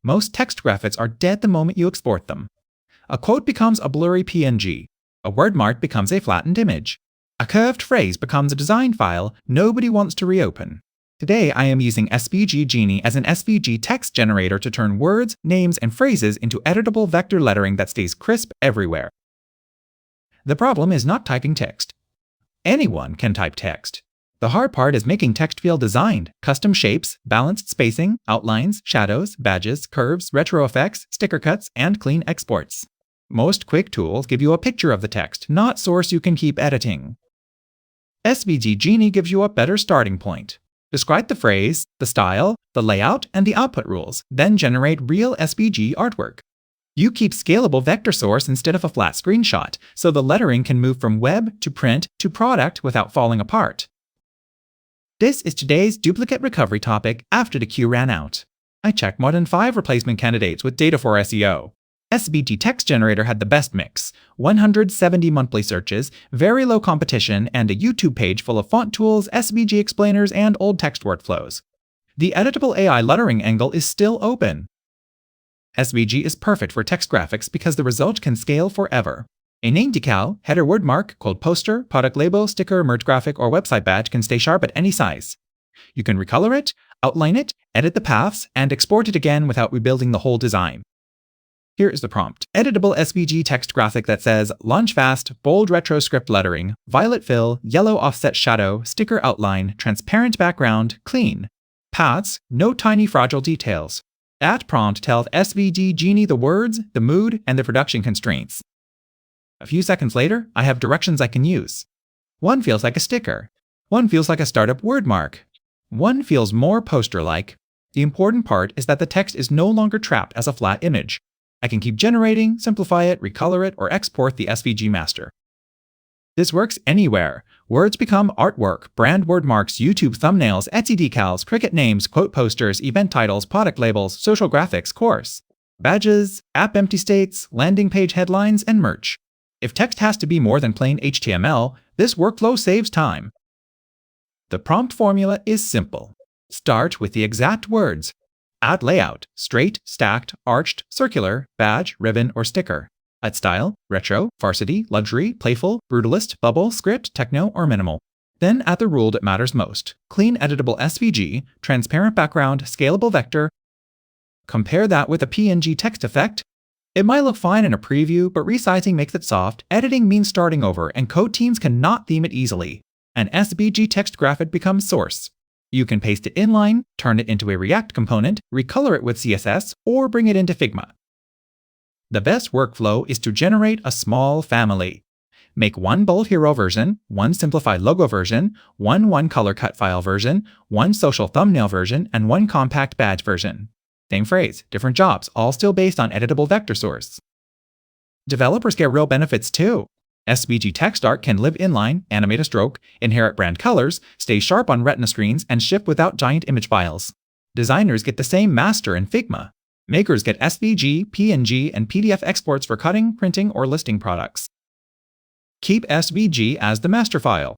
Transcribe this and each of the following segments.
Most text graphics are dead the moment you export them. A quote becomes a blurry PNG. A word mark becomes a flattened image. A curved phrase becomes a design file nobody wants to reopen. Today, I am using SVG Genie as an SVG text generator to turn words, names, and phrases into editable vector lettering that stays crisp everywhere. The problem is not typing text. Anyone can type text. The hard part is making text feel designed, custom shapes, balanced spacing, outlines, shadows, badges, curves, retro effects, sticker cuts, and clean exports. Most quick tools give you a picture of the text, not source you can keep editing. SVG Genie gives you a better starting point. Describe the phrase, the style, the layout, and the output rules, then generate real SVG artwork. You keep scalable vector source instead of a flat screenshot, so the lettering can move from web to print to product without falling apart. This is today's duplicate recovery topic after the queue ran out. I checked more than 5 replacement candidates with data for SEO. SVG Text Generator had the best mix, 170 monthly searches, very low competition, and a YouTube page full of font tools, SVG explainers, and old text workflows. The Editable AI lettering angle is still open. SVG is perfect for text graphics because the result can scale forever. A name decal, header word mark, quote poster, product label, sticker, merge graphic, or website badge can stay sharp at any size. You can recolor it, outline it, edit the paths, and export it again without rebuilding the whole design. Here is the prompt. Editable SVG text graphic that says, launch fast, bold retro script lettering, violet fill, yellow offset shadow, sticker outline, transparent background, clean. Paths, no tiny fragile details. That prompt tells SVG Genie the words, the mood, and the production constraints. A few seconds later, I have directions I can use. One feels like a sticker. One feels like a startup word mark. One feels more poster-like. The important part is that the text is no longer trapped as a flat image. I can keep generating, simplify it, recolor it, or export the SVG master. This works anywhere. Words become artwork, brand word marks, YouTube thumbnails, Etsy decals, Cricut names, quote posters, event titles, product labels, social graphics, course, badges, app empty states, landing page headlines, and merch. If text has to be more than plain HTML, this workflow saves time. The prompt formula is simple. Start with the exact words. Add layout, straight, stacked, arched, circular, badge, ribbon, or sticker. Add style, retro, varsity, luxury, playful, brutalist, bubble, script, techno, or minimal. Then add the rule that matters most. Clean editable SVG, transparent background, scalable vector. Compare that with a PNG text effect. It might look fine in a preview, but resizing makes it soft, editing means starting over, and code teams cannot theme it easily. An SVG text graphic becomes source. You can paste it inline, turn it into a React component, recolor it with CSS, or bring it into Figma. The best workflow is to generate a small family. Make one bold hero version, one simplified logo version, one color cut file version, one social thumbnail version, and one compact badge version. Same phrase, different jobs, all still based on editable vector source. Developers get real benefits too. SVG text art can live inline, animate a stroke, inherit brand colors, stay sharp on Retina screens, and ship without giant image files. Designers get the same master in Figma. Makers get SVG, PNG, and PDF exports for cutting, printing, or listing products. Keep SVG as the master file.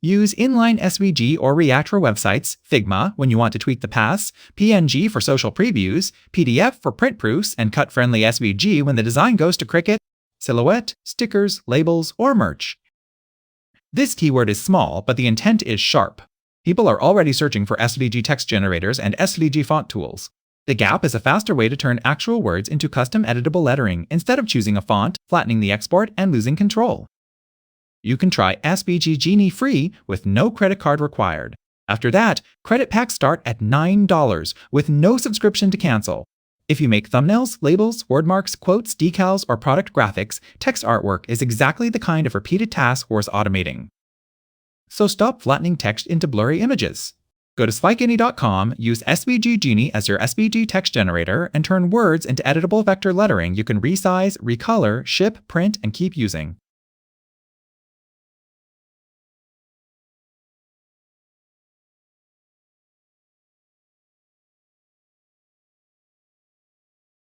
Use inline SVG or React for websites, Figma when you want to tweak the paths, PNG for social previews, PDF for print proofs, and cut-friendly SVG when the design goes to Cricut, Silhouette, stickers, labels, or merch. This keyword is small, but the intent is sharp. People are already searching for SVG text generators and SVG font tools. The gap is a faster way to turn actual words into custom editable lettering instead of choosing a font, flattening the export, and losing control. You can try SVG Genie free with no credit card required. After that, credit packs start at $9 with no subscription to cancel. If you make thumbnails, labels, word marks, quotes, decals, or product graphics, text artwork is exactly the kind of repeated task worth automating. So stop flattening text into blurry images. Go to SVG.com, use SVG Genie as your SVG text generator, and turn words into editable vector lettering you can resize, recolor, ship, print, and keep using.